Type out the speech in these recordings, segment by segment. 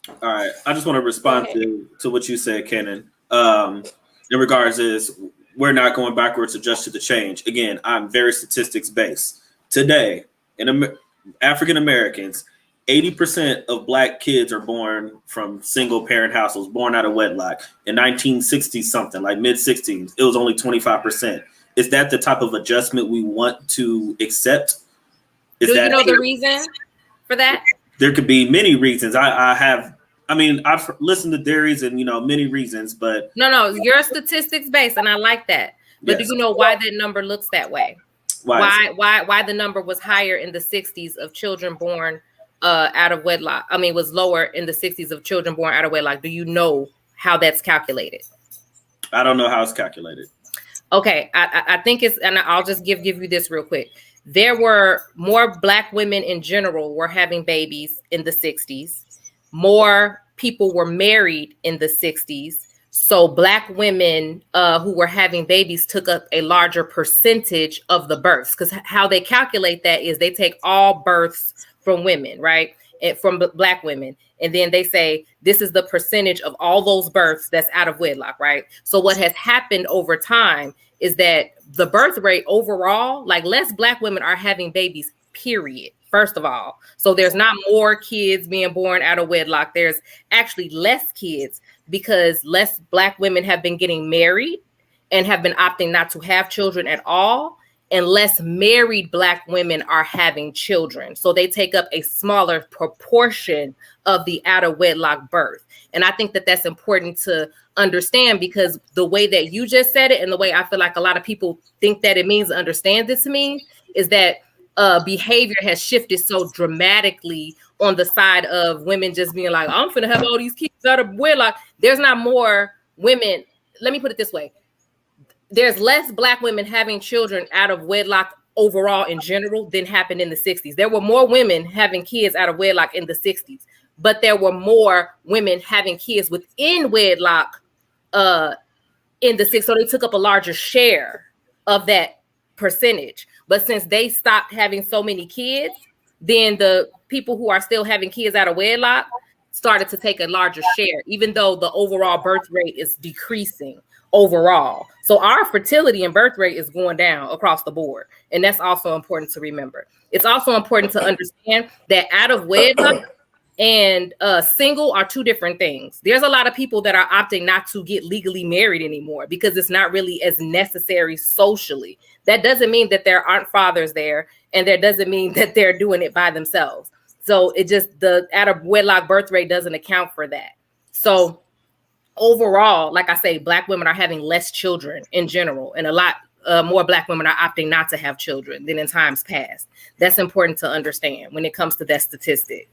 All right. I just want to respond to what you said, Kenan. In regards is we're not going backwards, adjust to the change. Again, I'm very statistics based. Today, in African Americans, 80% of black kids are born from single parent households, born out of wedlock. In 1960 something, like mid 60s, it was only 25%. Is that the type of adjustment we want to accept? Is Do you that know the reason for that? there could be many reasons. I've listened to theories and many reasons, but No, you're statistics based, and I like that. But do yes, you know why that number looks that way? why is it? Why the number was higher in the 60s of children born out of wedlock? I mean, was lower in the 60s of children born out of wedlock. Do you know how that's calculated? I don't know how it's calculated. Okay, I think it's, and I'll just give you this real quick. There were more black women in general were having babies in the 60s. More people were married in the 60s. So black women who were having babies took up a larger percentage of the births, because how they calculate that is they take all births from women, right? And from black women. And then they say, this is the percentage of all those births that's out of wedlock, right? So what has happened over time is that the birth rate overall, like less black women are having babies, period. First of all, so there's not more kids being born out of wedlock. There's actually less kids because less black women have been getting married and have been opting not to have children at all. And less married black women are having children. So they take up a smaller proportion of the out of wedlock birth. And I think that that's important to understand, because the way that you just said it and the way I feel like a lot of people think that it means, understand this to mean, is that behavior has shifted so dramatically on the side of women just being like, I'm finna have all these kids out of wedlock. There's not more women. Let me put it this way. There's less black women having children out of wedlock overall in general than happened in the 60s. There were more women having kids out of wedlock in the 60s, but there were more women having kids within wedlock in the 60s. So they took up a larger share of that percentage. But since they stopped having so many kids, then the people who are still having kids out of wedlock started to take a larger share, even though the overall birth rate is decreasing overall. So our fertility and birth rate is going down across the board. And that's also important to remember. It's also important to understand that out of wedlock and single are two different things. There's a lot of people that are opting not to get legally married anymore because it's not really as necessary socially. That doesn't mean that there aren't fathers there, and that doesn't mean that they're doing it by themselves. So it just, the out of wedlock birth rate doesn't account for that. So overall, like I say, black women are having less children in general, and a lot more black women are opting not to have children than in times past. That's important to understand when it comes to that statistic.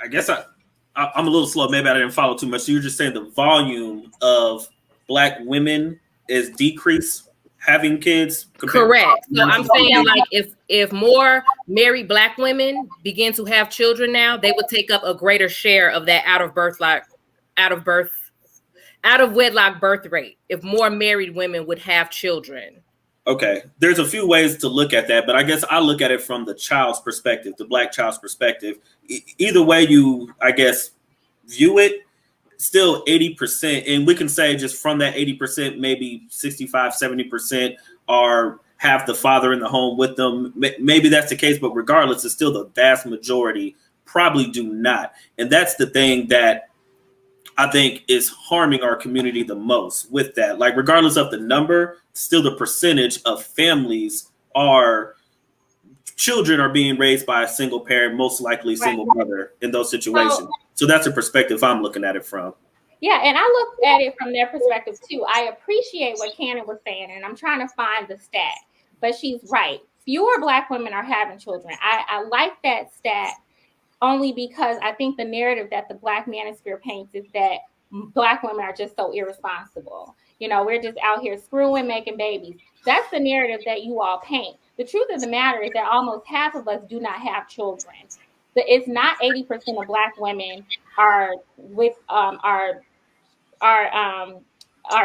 I guess I'm a little slow. Maybe I didn't follow too much. So you're just saying the volume of black women is decreased having kids. Correct. So I'm saying, like, if more married black women begin to have children now, they would take up a greater share of that out of wedlock birth rate. If more married women would have children. Okay, there's a few ways to look at that, but I guess I look at it from the child's perspective, the black child's perspective. Either way you, I guess, view it, still 80%. And we can say just from that 80%, maybe 65, 70% are have the father in the home with them. Maybe that's the case, but regardless, it's still the vast majority probably do not. And that's the thing that I think is harming our community the most with that. Like, regardless of the number, still the percentage of families are children are being raised by a single parent, most likely single mother in those situations. So that's a perspective I'm looking at it from. Yeah, and I looked at it from their perspective too. I appreciate what Cannon was saying, and I'm trying to find the stat, but she's right. Fewer black women are having children. I like that stat only because I think the narrative that the Black manosphere paints is that black women are just so irresponsible. You know, we're just out here screwing, making babies. That's the narrative that you all paint. The truth of the matter is that almost half of us do not have children. It's not 80% of black women are with are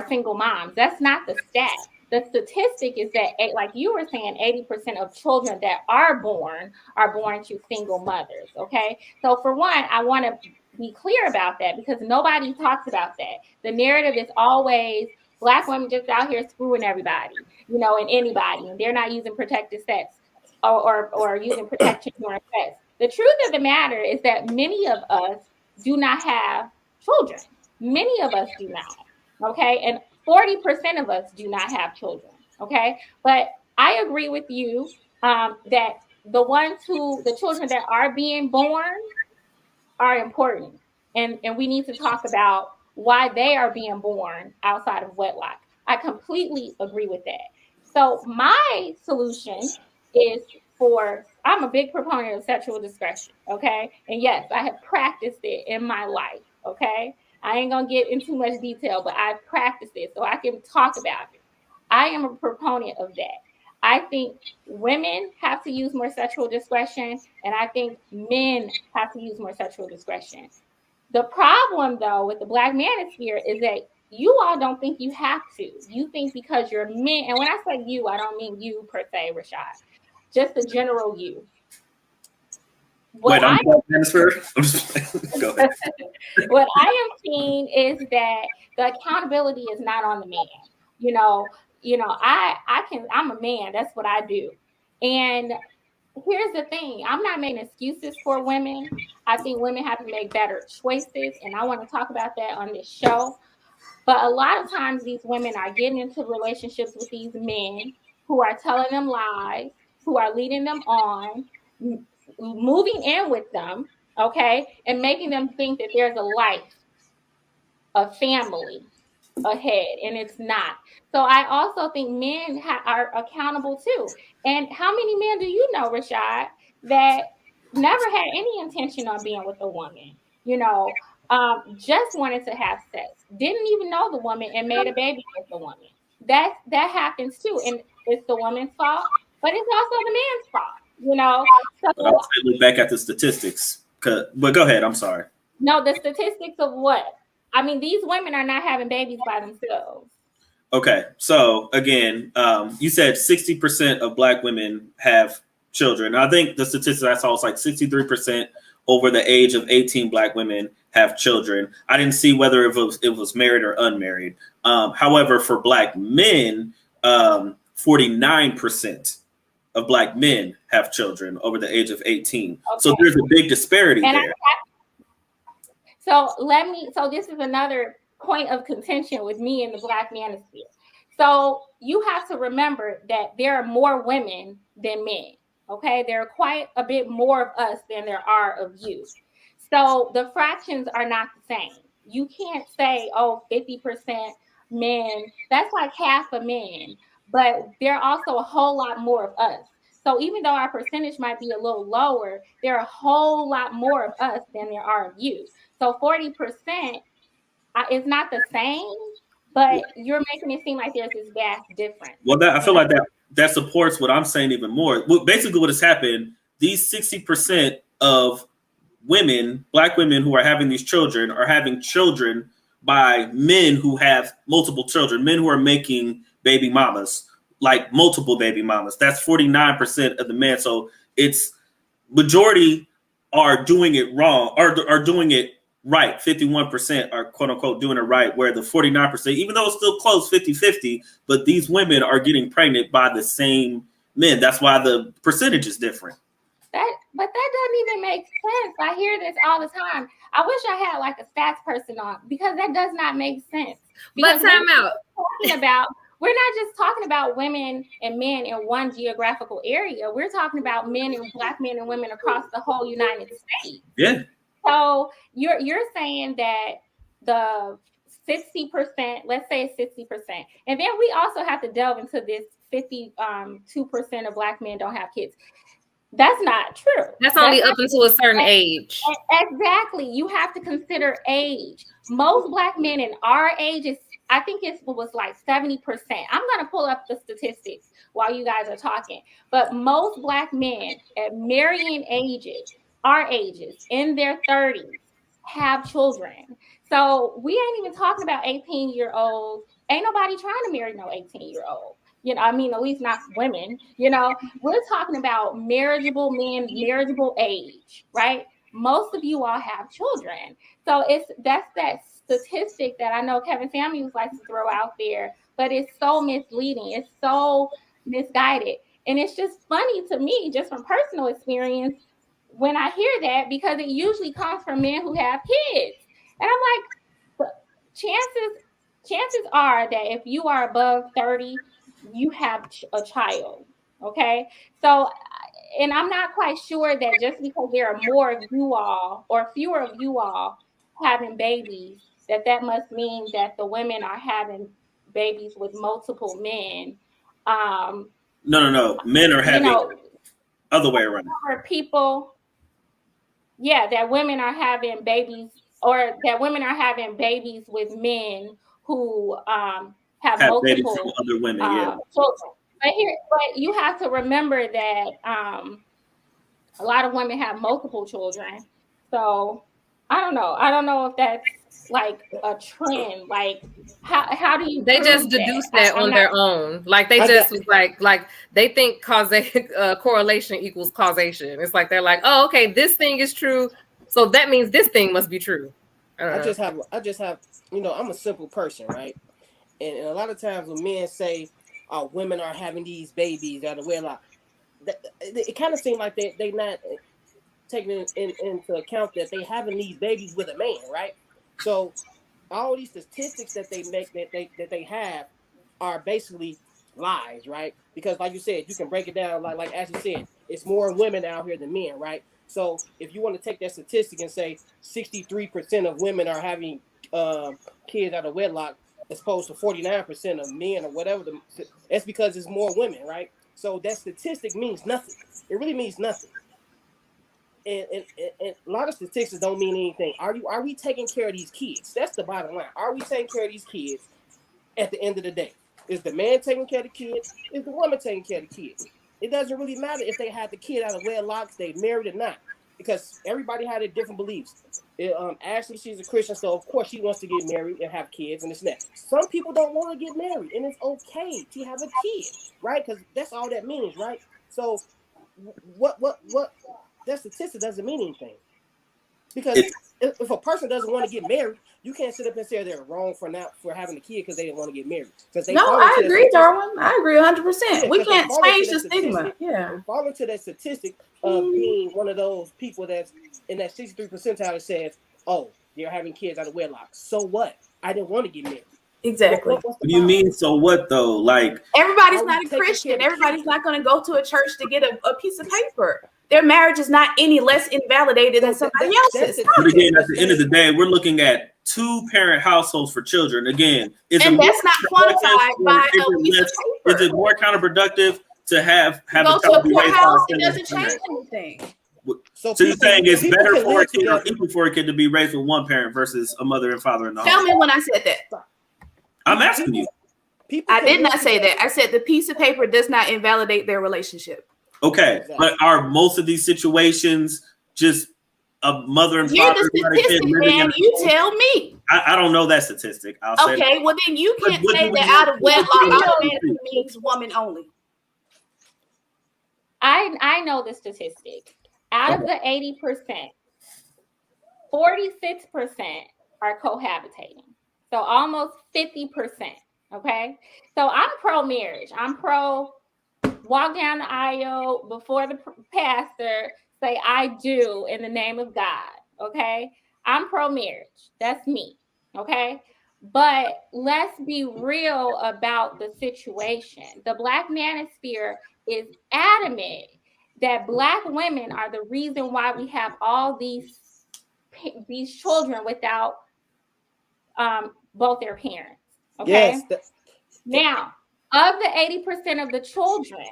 single moms. That's not the stat. The statistic is that, like you were saying, 80% of children that are born to single mothers. Okay, so for one, I want to be clear about that because nobody talks about that. The narrative is always Black women just out here screwing everybody, you know, and anybody, and they're not using protective sex or using protection during sex. The truth of the matter is that many of us do not have children. Many of us do not. Okay. And 40% of us do not have children. Okay. But I agree with you that the children that are being born are important. And we need to talk about why they are being born outside of wedlock. I completely agree with that. So my solution is I'm a big proponent of sexual discretion, okay? And yes, I have practiced it in my life, okay? I ain't gonna get into too much detail, but I've practiced it so I can talk about it. I am a proponent of that. I think women have to use more sexual discretion, and I think men have to use more sexual discretion. The problem, though, with the Black manosphere is that you all don't think you have to. You think because you're men, and when I say you, I don't mean you per se, Rashad, just the general you. Wait, I'm manosphere? Go ahead. What I am seeing is that the accountability is not on the man. I'm a man. That's what I do. And here's the thing. I'm not making excuses for women. I think women have to make better choices. And I want to talk about that on this show. But a lot of times these women are getting into relationships with these men who are telling them lies, who are leading them on, moving in with them, okay, and making them think that there's a life, a family ahead, and it's not. So I also think men are accountable too. And how many men do you know, Rashad, that never had any intention on being with a woman? Just wanted to have sex, didn't even know the woman, and made a baby with the woman. That happens too, and it's the woman's fault, but it's also the man's fault. So I'll look back at the statistics. But go ahead. I'm sorry. No, the statistics of what? I mean, these women are not having babies by themselves. Okay, so again, you said 60% of Black women have children. I think the statistics I saw was like 63% over the age of 18 Black women have children. I didn't see whether it was married or unmarried. However, for Black men, 49% of Black men have children over the age of 18. Okay. So there's a big disparity there. So this is another point of contention with me in the Black manosphere. So you have to remember that there are more women than men. Okay, there are quite a bit more of us than there are of you. So the fractions are not the same. You can't say, 50% men, that's like half of men, but there are also a whole lot more of us. So even though our percentage might be a little lower, there are a whole lot more of us than there are of you. So 40% is not the same, but you're making it seem like there's this vast difference. Well, I feel like that supports what I'm saying even more. Basically, what has happened, these 60% of women, Black women who are having these children, are having children by men who have multiple children, men who are making baby mamas, like multiple baby mamas. That's 49% of the men. So it's majority are doing it wrong, are doing it right. 51% are quote unquote doing it right, where the 49%, even though it's still close, 50-50, but these women are getting pregnant by the same men. That's why the percentage is different. But that doesn't even make sense. I hear this all the time. I wish I had like a stats person on, because that does not make sense. Because but time out. We're not just talking about women and men in one geographical area. We're talking about men and Black men and women across the whole United States. Yeah. So you're saying that the 60%, let's say 60%, and then we also have to delve into this 52% of Black men don't have kids. That's not true. That's only up until a certain age. Exactly. You have to consider age. Most Black men in our age I think it was like 70%. I'm going to pull up the statistics while you guys are talking. But most Black men at marrying ages, our ages, in their 30s, have children. So we ain't even talking about 18-year-olds. Ain't nobody trying to marry no 18-year-old. At least not women. We're talking about marriageable men, marriageable age, right? most of you all have children. So that's that statistic that I know Kevin Samuels likes to throw out there, but it's so misleading. It's so misguided. And it's just funny to me, just from personal experience, when I hear that, because it usually comes from men who have kids. And I'm like, chances are that if you are above 30, you have a child. Okay. So, and I'm not quite sure that just because there are more of you all or fewer of you all having babies, that must mean that the women are having babies with multiple men. No. Men are having other way around. People, that women are having babies, or that women are having babies with men who have multiple other women, children. But you have to remember that a lot of women have multiple children. So I don't know if that's like a trend. Like how do you? They just deduce that on their own. Like they just was like they think correlation equals causation. It's like they're like, oh, okay, this thing is true, so that means this thing must be true. I just have, I'm a simple person, right? And a lot of times when men say, "Oh, women are having these babies out of wedlock," it kind of seems like they not taking into account that they having these babies with a man, right? So all these statistics that they make that they have are basically lies, right? Because like you said, you can break it down like as you said, it's more women out here than men, right? So if you want to take that statistic and say 63% of women are having kids out of wedlock, as opposed to 49% of men or whatever, that's because it's more women, right? So that statistic means nothing. It really means nothing. And a lot of statistics don't mean anything. Are we taking care of these kids? That's the bottom line. Are we taking care of these kids at the end of the day? Is the man taking care of the kids? Is the woman taking care of the kids? It doesn't really matter if they had the kid out of wedlock, they married or not, because everybody had their different beliefs. Ashley, she's a Christian, so of course she wants to get married and have kids and this and that. Some people don't want to get married, and it's okay to have a kid, right? Because that's all that means, right? So what that statistic doesn't mean anything. Because if a person doesn't want to get married, you can't sit up and say they're wrong for having a kid because they didn't want to get married. No, I agree, Darwin. I agree 100%. We can't change the stigma. Yeah. Fall into that statistic of being one of those people that's in that 63 percentile that says, "Oh, they're having kids out of wedlock. So what? I didn't want to get married." Exactly. What do you mean? So what though? Like everybody's not a Christian. Everybody's not going to go to a church to get a piece of paper. Their marriage is not any less invalidated than somebody else's. But again, at the end of the day, we're looking at 2-parent households for children. Again, and that's not quantified by a piece of paper. Is it more counterproductive to have go to a poor house? It doesn't change anything. So you're saying it's better for a kid or equal for a kid to be raised with one parent versus a mother and father in the home? Tell me when I said that. I'm asking you. I did not say that. I said the piece of paper does not invalidate their relationship. Okay, but are most of these situations just a mother and You're father? You're the statistic, man. You tell me. I don't know that statistic. Okay, well then you can't say that out of wedlock automatically means woman only. I know the statistic. Out of the 80%, 46% are cohabitating. So almost 50%. Okay. So I'm pro marriage. I'm pro walk down the aisle before the pastor, say I do in the name of God. Okay. I'm pro marriage. That's me. Okay. But let's be real about the situation. The Black manosphere is adamant that Black women are the reason why we have all these children without both their parents. Okay. Yes, now, of the 80% of the children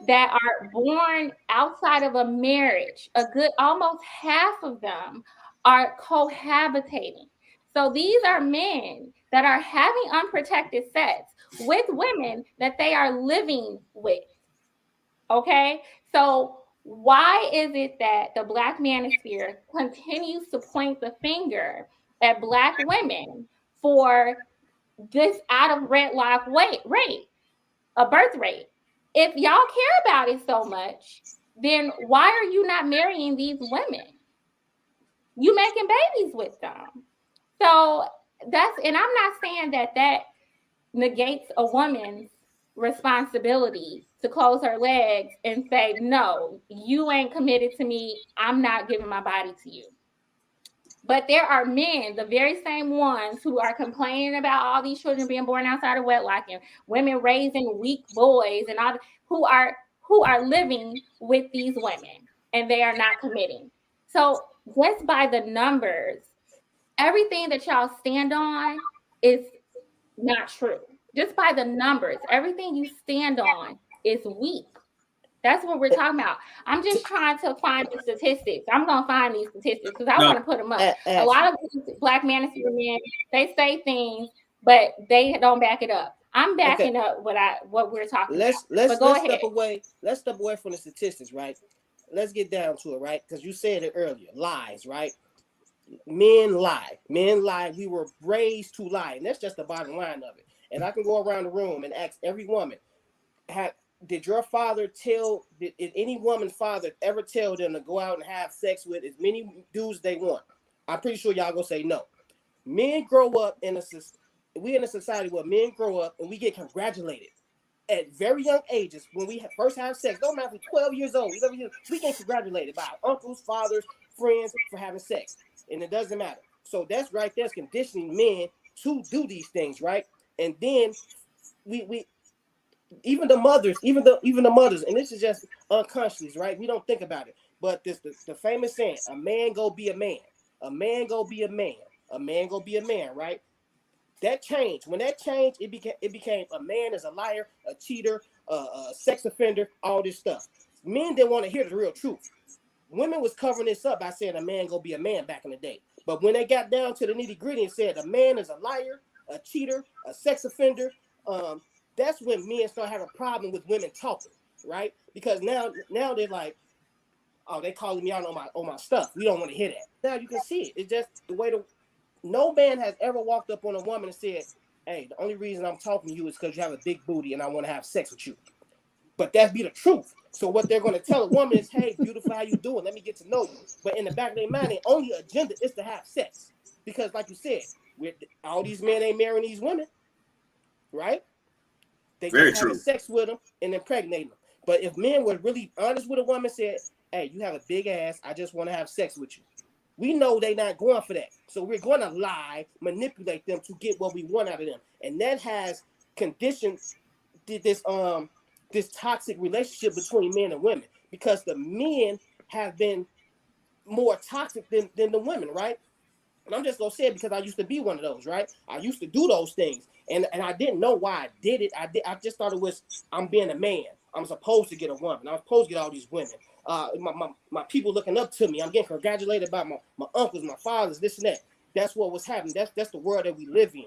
that are born outside of a marriage, a good almost half of them are cohabitating. So these are men that are having unprotected sex with women that they are living with. Okay. So why is it that the Black manosphere continues to point the finger at Black women for this out of wedlock rate, a birth rate? If y'all care about it so much, then why are you not marrying these women? You making babies with them. So that's, and I'm not saying that negates a woman's responsibility to close her legs and say, no, you ain't committed to me. I'm not giving my body to you. But there are men, the very same ones who are complaining about all these children being born outside of wedlock and women raising weak boys and all, who are living with these women and they are not committing. So just by the numbers, everything that y'all stand on is not true. Just by the numbers, everything you stand on is weak. That's what we're talking about. I'm just trying to find the statistics. I'm going to find these statistics because I want to put them up. A lot of these black manosphere men, they say things, but they don't back it up. I'm backing up what we're talking about. Let's step away from the statistics, right? Let's get down to it, right? Because you said it earlier, lies, right? Men lie. We were raised to lie, and that's just the bottom line of it. And I can go around the room and ask every woman, did any woman's father ever tell them to go out and have sex with as many dudes they want? I'm pretty sure y'all gonna say no. Men grow up in a society where men grow up and we get congratulated at very young ages when we first have sex. Don't matter if we're 12 years old, we get congratulated by our uncles, fathers, friends for having sex, and it doesn't matter. So that's right there's conditioning men to do these things, right? And then we even the mothers, and this is just unconscious, right? We don't think about it. But the famous saying, a man go be a man, a man go be a man, a man go be a man, right? That changed. When that changed, it became a man is a liar, a cheater, a sex offender, all this stuff. Men didn't want to hear the real truth. Women was covering this up by saying a man go be a man back in the day. But when they got down to the nitty gritty and said a man is a liar, a cheater, a sex offender, that's when men start having a problem with women talking, right? Because now they're like, oh, they calling me out on my stuff. We don't want to hear that. Now you can see it. It's just the way no man has ever walked up on a woman and said, hey, the only reason I'm talking to you is because you have a big booty and I want to have sex with you. But that be the truth. So what they're going to tell a woman is, hey, beautiful, how you doing? Let me get to know you. But in the back of their mind, their only agenda is to have sex. Because like you said, all these men ain't marrying these women, right? They just having sex with them and impregnating them. But if men were really honest with a woman, said, hey, you have a big ass, I just want to have sex with you. We know they're not going for that. So we're going to lie, manipulate them to get what we want out of them. And that has conditioned this toxic relationship between men and women, because the men have been more toxic than the women, right? And I'm just going to say it because I used to be one of those, right? I used to do those things. And I didn't know why I did it. I just thought it was, I'm being a man. I'm supposed to get a woman. I'm supposed to get all these women. My people looking up to me. I'm getting congratulated by my uncles, my fathers, this and that. That's what was happening. That's the world that we live in.